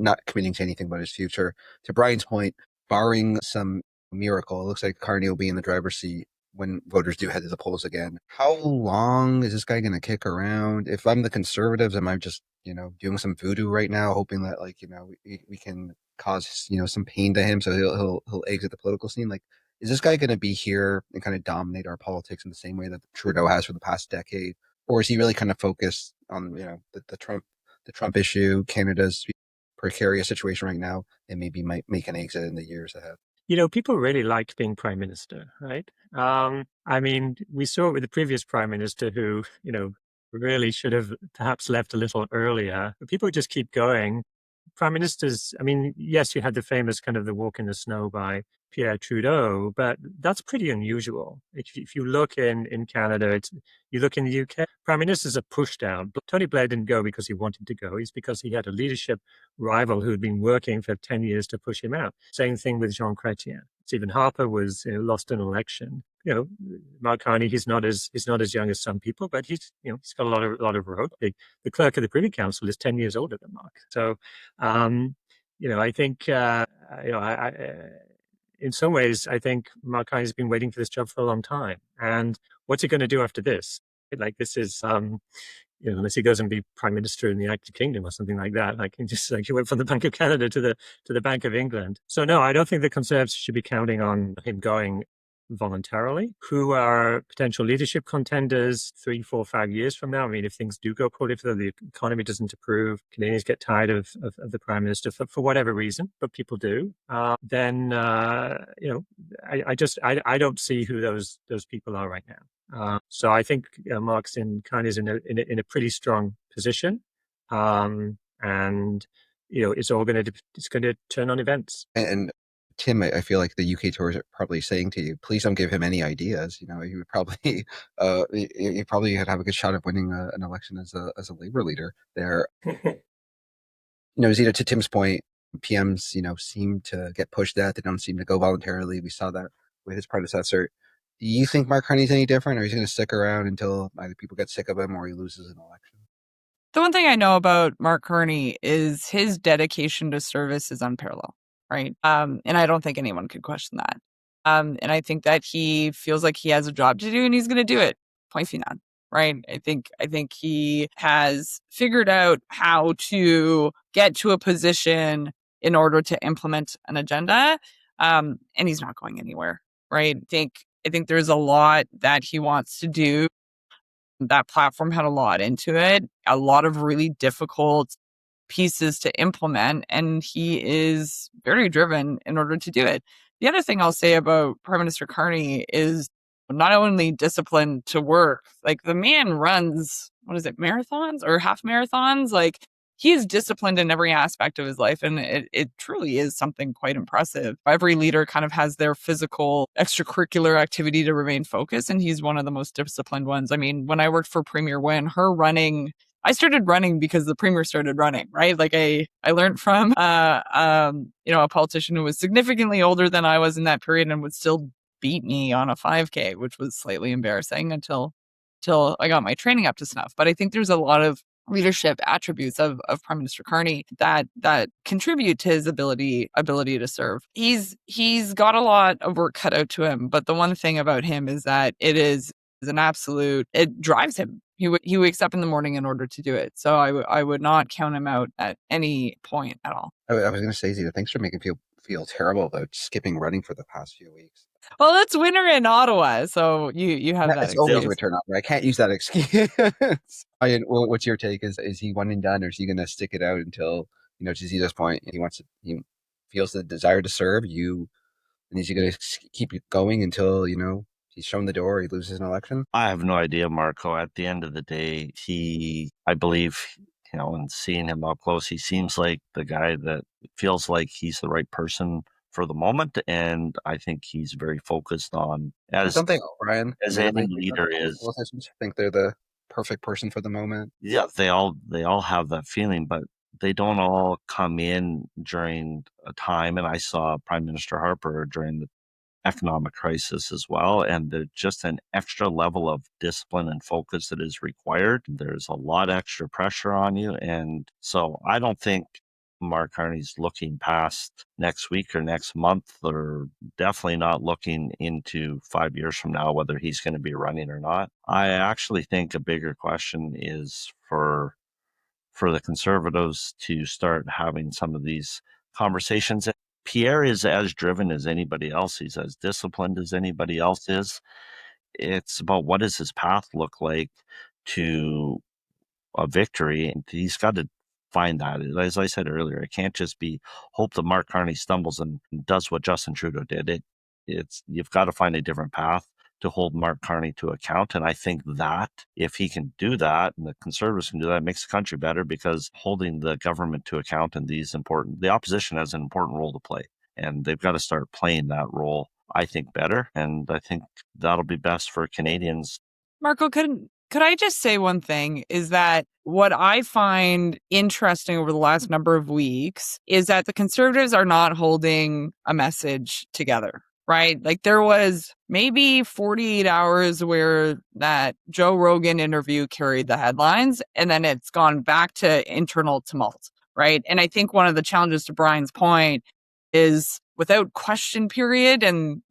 not committing to anything but his future. To Brian's point, barring some miracle, it looks like Carney will be in the driver's seat when voters do head to the polls again. How long is this guy going to kick around? If I'm the Conservatives, am I just, doing some voodoo right now, hoping that we can cause, some pain to him so he'll exit the political scene? Like, is this guy going to be here and kind of dominate our politics in the same way that Trudeau has for the past decade? Or is he really kind of focused on, the Trump issue, Canada's precarious situation right now, and maybe might make an exit in the years ahead? People really liked being prime minister, right? We saw it with the previous prime minister who, really should have perhaps left a little earlier. But people just keep going. Prime ministers, yes, you had the famous kind of the walk in the snow by Pierre Trudeau, but that's pretty unusual. If you look in Canada, you look in the UK, prime ministers are pushed out. Tony Blair didn't go because he wanted to go. It's because he had a leadership rival who had been working for 10 years to push him out. Same thing with Jean Chrétien. Stephen Harper was lost an election. Mark Carney, he's not as young as some people, but he's got a lot of road. The clerk of the Privy Council is 10 years older than Mark. So, I think in some ways, I think Mark Carney has been waiting for this job for a long time. And what's he going to do after this? Like, this is, unless he goes and be prime minister in the United Kingdom or something like that, he went from the Bank of Canada to the Bank of England. So no, I don't think the Conservatives should be counting on him going voluntarily. Who are potential leadership contenders 3, 4, 5 years from now? If things do go poorly, if the economy doesn't improve, Canadians get tired of the prime minister for whatever reason, but people do. Then I don't see who those people are right now. So I think Mark's Carney's in a pretty strong position, and it's going to turn on events. And Tim, I feel like the UK tours are probably saying to you, please don't give him any ideas. He would probably, he probably have a good shot of winning an election as a Labour leader there. Zita, to Tim's point, PMs, seem to get pushed out. They don't seem to go voluntarily. We saw that with his predecessor. Do you think Mark Carney's any different, or is he going to stick around until either people get sick of him or he loses an election? The one thing I know about Mark Carney is his dedication to service is unparalleled, right? And I don't think anyone could question that. And I think that he feels like he has a job to do and he's going to do it. Point final, right? I think he has figured out how to get to a position in order to implement an agenda, and he's not going anywhere, right? I think there's a lot that he wants to do. That platform had a lot into it, a lot of really difficult pieces to implement, and he is very driven in order to do it. The other thing I'll say about Prime Minister Carney is not only disciplined to work, like the man runs, marathons or half marathons? Like, he is disciplined in every aspect of his life, and it truly is something quite impressive. Every leader kind of has their physical extracurricular activity to remain focused, and he's one of the most disciplined ones. When I worked for Premier Wynne, I started running because the Premier started running, right? Like, I learned from a politician who was significantly older than I was in that period and would still beat me on a 5K, which was slightly embarrassing until till I got my training up to snuff. But I think there's a lot of leadership attributes of Prime Minister Carney that contribute to his ability to serve. He's got a lot of work cut out to him, but the one thing about him is that it is an absolute, it drives him. He wakes up in the morning in order to do it. So I would not count him out at any point at all. I was going to say, Zita, thanks for making me feel terrible about skipping running for the past few weeks. Well, it's winter in Ottawa, so you have that. It's always winter in Ottawa. I can't use that excuse. What's your take? Is he one and done, or is he going to stick it out until, to Zita's point, he feels the desire to serve you, and is he going to keep going until he's shown the door, he loses an election? I have no idea, Marco. At the end of the day, I believe, and seeing him up close, he seems like the guy that feels like he's the right person for the moment, and I think he's very focused on something. Brian, as any leader is. I think they're the perfect person for the moment. Yeah, they all have that feeling, but they don't all come in during a time. And I saw Prime Minister Harper during the economic crisis as well, and there's just an extra level of discipline and focus that is required. There's a lot extra pressure on you, and so I don't think Mark Carney's looking past next week or next month, or definitely not looking into 5 years from now, whether he's going to be running or not. I actually think a bigger question is for the Conservatives to start having some of these conversations. Pierre is as driven as anybody else. He's as disciplined as anybody else is. It's about what does his path look like to a victory, and he's got to find that. As I said earlier, it can't just be hope that Mark Carney stumbles and does what Justin Trudeau did. You've got to find a different path to hold Mark Carney to account. And I think that if he can do that, and the Conservatives can do that, it makes the country better, because holding the government to account in the opposition has an important role to play. And they've got to start playing that role, I think, better. And I think that'll be best for Canadians. Marco, could I just say one thing, is that what I find interesting over the last number of weeks is that the Conservatives are not holding a message together, right? Like, there was maybe 48 hours where that Joe Rogan interview carried the headlines, and then it's gone back to internal tumult, right? And I think one of the challenges, to Brian's point, is without question period, and,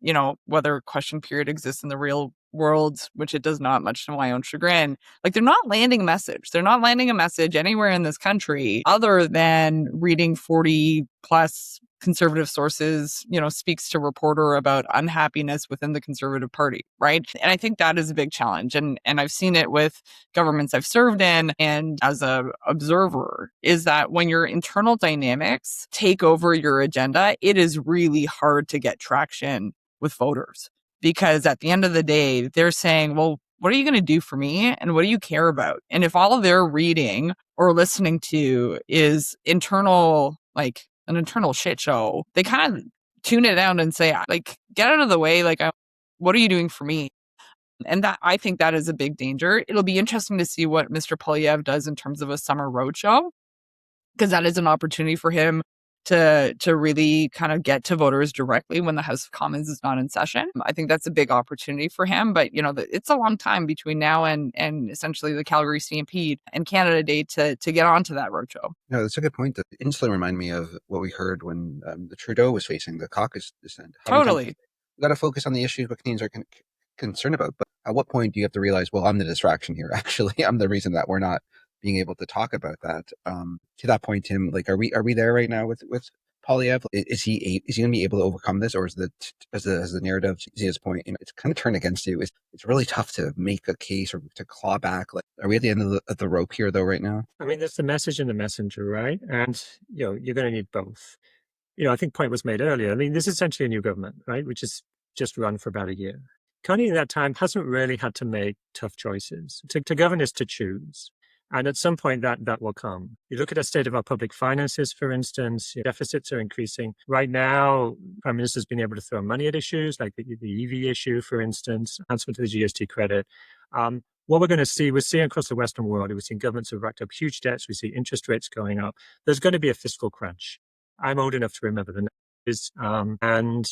whether question period exists in the real world, which it does not, much to my own chagrin, like, they're not landing a message. They're not landing a message anywhere in this country other than reading 40 plus Conservative sources, speaks to reporter about unhappiness within the Conservative Party, right? And I think that is a big challenge. And I've seen it with governments I've served in and as a observer, is that when your internal dynamics take over your agenda, it is really hard to get traction with voters. Because at the end of the day, they're saying, well, what are you going to do for me? And what do you care about? And if all they're reading or listening to is internal, like an internal shit show, they kind of tune it out and say, like, get out of the way. Like, what are you doing for me? And that, I think that is a big danger. It'll be interesting to see what Mr. Poilievre does in terms of a summer roadshow, because that is an opportunity for him to really kind of get to voters directly when the House of Commons is not in session. I think that's a big opportunity for him. But, it's a long time between now and essentially the Calgary Stampede and Canada Day to get onto that roadshow. No, that's a good point. That instantly reminded me of what we heard when the Trudeau was facing the Caucus descent. Totally. We've got to focus on the issues what Canadians are concerned about. But at what point do you have to realize, well, I'm the distraction here. Actually, I'm the reason that we're not being able to talk about that. To that point, Tim, like, are we there right now with Poilievre? Is he going to be able to overcome this, or is as the narrative, to his point, it's kind of turned against you? It's really tough to make a case or to claw back. Like, are we at the end of the rope here, though, right now? I mean, there's the message and the messenger, right? And you're going to need both. I think point was made earlier. I mean, this is essentially a new government, right, which is just run for about a year. Carney in that time hasn't really had to make tough choices. To govern is to choose. And at some point that will come. You look at the state of our public finances, for instance, deficits are increasing. Right now, Prime Minister's been able to throw money at issues like the EV issue, for instance, enhancement to the GST credit. What we're going to see, we're seeing across the Western world, we're seeing governments have racked up huge debts. We see interest rates going up. There's going to be a fiscal crunch. I'm old enough to remember the numbers. And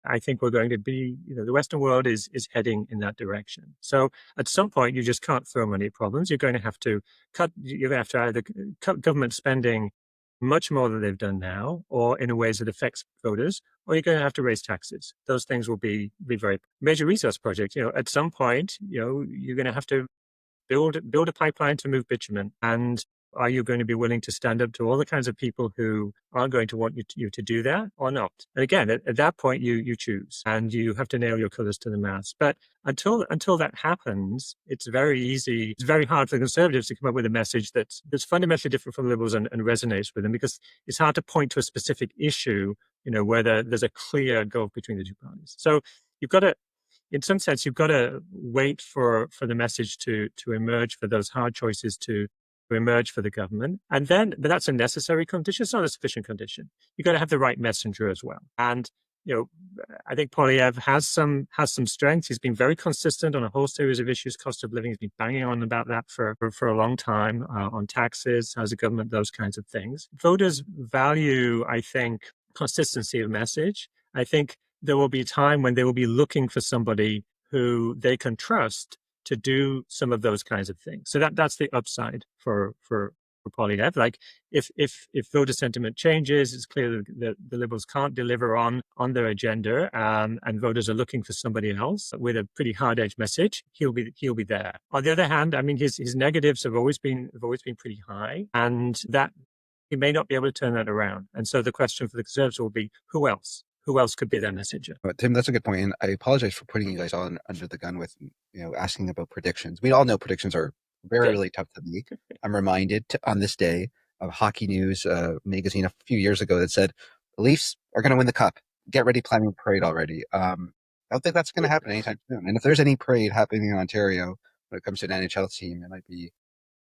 I think we're going to be, the Western world is heading in that direction. So at some point, you just can't throw money at problems. You're going to have to either cut government spending much more than they've done now, or in a ways that affects voters, or you're going to have to raise taxes. Those things will be very major resource projects. At some point, you're going to have to build a pipeline to move bitumen. And are you going to be willing to stand up to all the kinds of people who are going to want you to do that or not? And again, at that point, you choose, and you have to nail your colors to the mast. But until that happens, it's very easy. It's very hard for the Conservatives to come up with a message that's fundamentally different from the Liberals and resonates with them, because it's hard to point to a specific issue, where there's a clear gulf between the two parties. So you've got to, in some sense, you've got to wait for the message to emerge, for those hard choices to emerge for the government. And then, but that's a necessary condition. It's not a sufficient condition. You've got to have the right messenger as well. And, I think Poilievre has some strengths. He's been very consistent on a whole series of issues. Cost of living, he's been banging on about that for a long time, on taxes, as a government, those kinds of things. Voters value, I think, consistency of message. I think there will be a time when they will be looking for somebody who they can trust to do some of those kinds of things. So that's the upside for Poilievre. Like if voter sentiment changes, it's clear that the Liberals can't deliver on their agenda, and voters are looking for somebody else with a pretty hard-edged message. He'll be there. On the other hand, I mean, his negatives have always been pretty high, and that he may not be able to turn that around. And so the question for the Conservatives will be, who else? Who else could be their messenger? Tim, that's a good point. And I apologize for putting you guys on under the gun with, asking about predictions. We all know predictions are very, really tough to make. I'm reminded on this day of Hockey News magazine a few years ago that said, the Leafs are going to win the cup. Get ready, planning parade already. I don't think that's going to happen anytime soon. And if there's any parade happening in Ontario when it comes to an NHL team, it might be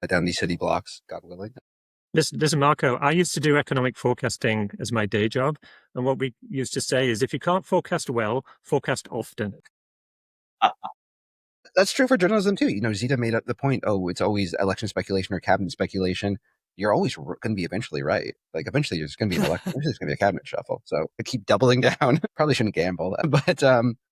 down these city blocks, God willing. Listen, Marco, I used to do economic forecasting as my day job. And what we used to say is, if you can't forecast well, forecast often. That's true for journalism too. Zita made up the point, it's always election speculation or cabinet speculation. You're always going to be eventually right. Like eventually there's going to be an election. There's going to be a cabinet shuffle. So I keep doubling down. Probably shouldn't gamble. But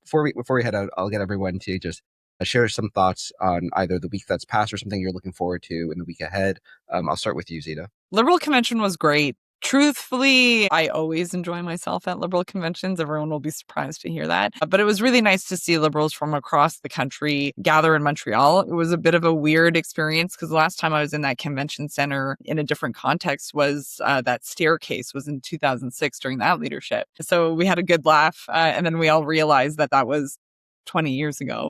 before we head out, I'll get everyone to just share some thoughts on either the week that's passed or something you're looking forward to in the week ahead. I'll start with you, Zita. Liberal convention was great. Truthfully, I always enjoy myself at Liberal conventions. Everyone will be surprised to hear that. But it was really nice to see Liberals from across the country gather in Montreal. It was a bit of a weird experience because the last time I was in that convention center in a different context was that staircase was in 2006 during that leadership. So we had a good laugh. And then we all realized that was 20 years ago,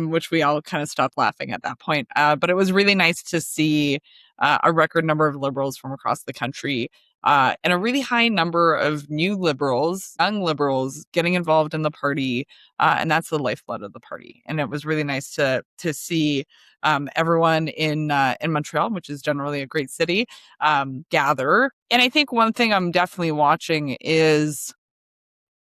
which we all kind of stopped laughing at that point. But it was really nice to see a record number of Liberals from across the country and a really high number of new Liberals, young Liberals getting involved in the party. And that's the lifeblood of the party. And it was really nice to see everyone in Montreal, which is generally a great city, gather. And I think one thing I'm definitely watching is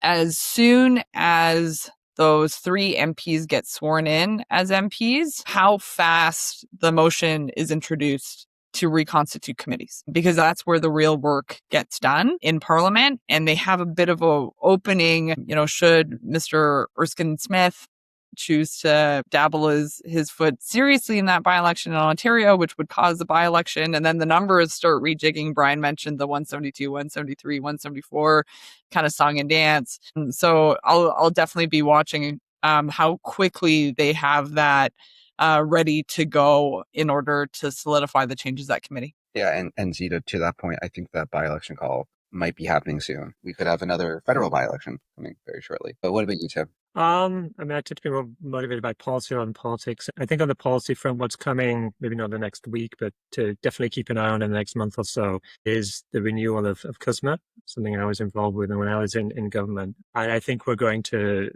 as soon as those 3 MPs get sworn in as MPs, how fast the motion is introduced to reconstitute committees, because that's where the real work gets done in Parliament. And they have a bit of a opening, should Mr. Erskine Smith choose to dabble his foot seriously in that by-election in Ontario, which would cause the by-election. And then the numbers start rejigging. Brian mentioned the 172, 173, 174 kind of song and dance. So I'll definitely be watching how quickly they have that ready to go in order to solidify the changes at committee. Yeah, and Zita, to that point, I think that by-election call might be happening soon. We could have another federal by-election coming very shortly. But what about you, Tim? I tend to be more motivated by policy rather than politics. I think on the policy front, what's coming, maybe not the next week, but to definitely keep an eye on in the next month or so, is the renewal of CUSMA, something I was involved with when I was in government. I think we're going to,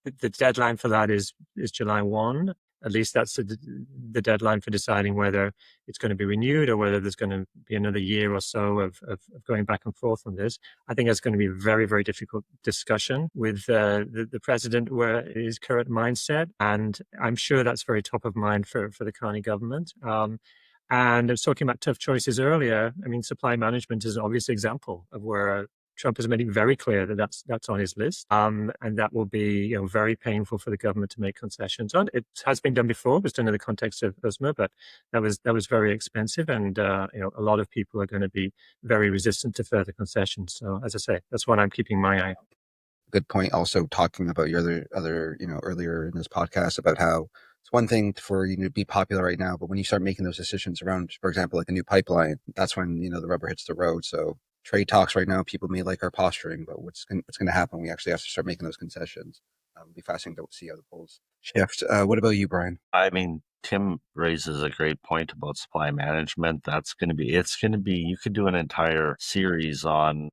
the deadline for that is July 1. At least that's the deadline for deciding whether it's going to be renewed or whether there's going to be another year or so of going back and forth on this. I think it's going to be a very, very difficult discussion with the president, where his current mindset. And I'm sure that's very top of mind for the Carney government. And I was talking about tough choices earlier. I mean, supply management is an obvious example of where Trump has made it very clear that that's on his list, and that will be very painful for the government to make concessions on. It has been done before, it was done in the context of USMA, but that was very expensive, and a lot of people are going to be very resistant to further concessions. So, as I say, that's what I'm keeping my eye on. Good point. Also talking about your other earlier in this podcast about how it's one thing for you to be popular right now, but when you start making those decisions around, for example, like a new pipeline, that's when the rubber hits the road. So trade talks right now, people may like our posturing, but what's going to happen? We actually have to start making those concessions. It'll be fascinating to see how the polls shift. What about you, Brian? I mean, Tim raises a great point about supply management. It's going to be, you could do an entire series on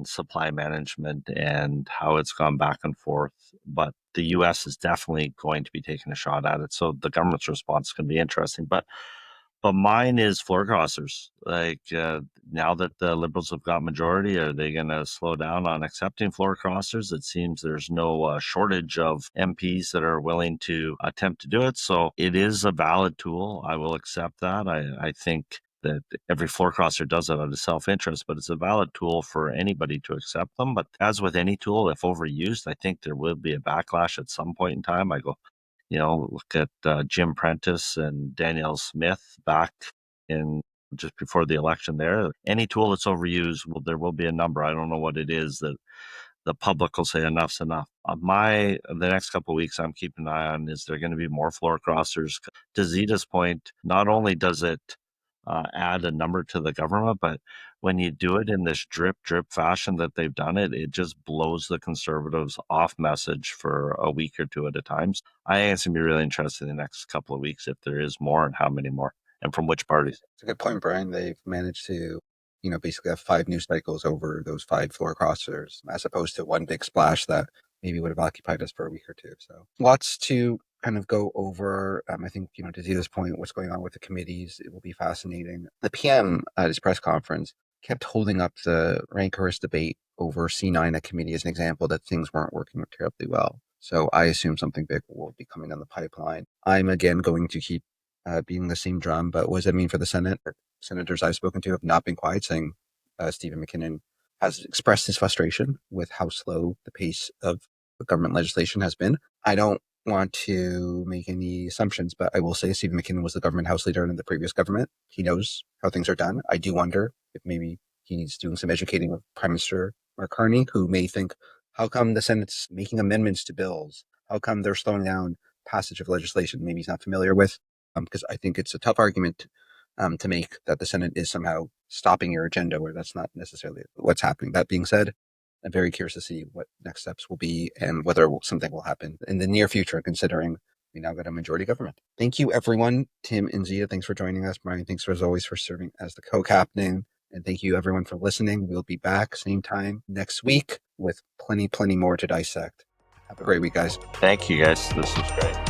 supply management and how it's gone back and forth. But the US is definitely going to be taking a shot at it. So the government's response is going to be interesting. But mine is floor crossers. Like now that the Liberals have got majority, are they going to slow down on accepting floor crossers? It seems there's no shortage of MPs that are willing to attempt to do it. So it is a valid tool. I will accept that. I think that every floor crosser does it out of self-interest, but it's a valid tool for anybody to accept them. But as with any tool, if overused, I think there will be a backlash at some point in time. Look at Jim Prentice and Danielle Smith back in just before the election there. Any tool that's overused, there will be a number. I don't know what it is that the public will say enough's enough. The next couple of weeks, I'm keeping an eye on, is there going to be more floor crossers? To Zita's point, not only does it add a number to the government, but when you do it in this drip fashion that they've done it, it just blows the Conservatives off message for a week or two at a time. I think it's going to be really interesting in the next couple of weeks if there is more and how many more and from which parties. It's a good point, Brian. They've managed to, basically have 5 news cycles over those 5 floor crossers, as opposed to one big splash that maybe would have occupied us for a week or two. So lots to kind of go over. I think, to see this point, what's going on with the committees, it will be fascinating. The PM at his press conference kept holding up the rancorous debate over C9 at committee as an example that things weren't working terribly well. So I assume something big will be coming down the pipeline. I'm again going to keep beating the same drum, but what does that mean for the Senate? Senators I've spoken to have not been quiet, saying Stephen McKinnon has expressed his frustration with how slow the pace of government legislation has been. I don't want to make any assumptions, but I will say Stephen McKinnon was the government House leader in the previous government. He knows how things are done. I do wonder if maybe he's doing some educating with Prime Minister Mark Carney, who may think, how come the Senate's making amendments to bills? How come they're slowing down passage of legislation maybe he's not familiar with? Because I think it's a tough argument to make that the Senate is somehow stopping your agenda, where that's not necessarily what's happening. That being said, I'm very curious to see what next steps will be and whether something will happen in the near future, considering we now got a majority government. Thank you, everyone. Tim and Zita, thanks for joining us. Brian, thanks as always for serving as the co-captain. And thank you, everyone, for listening. We'll be back same time next week with plenty more to dissect. Have a great week, guys. Thank you, guys. This was great.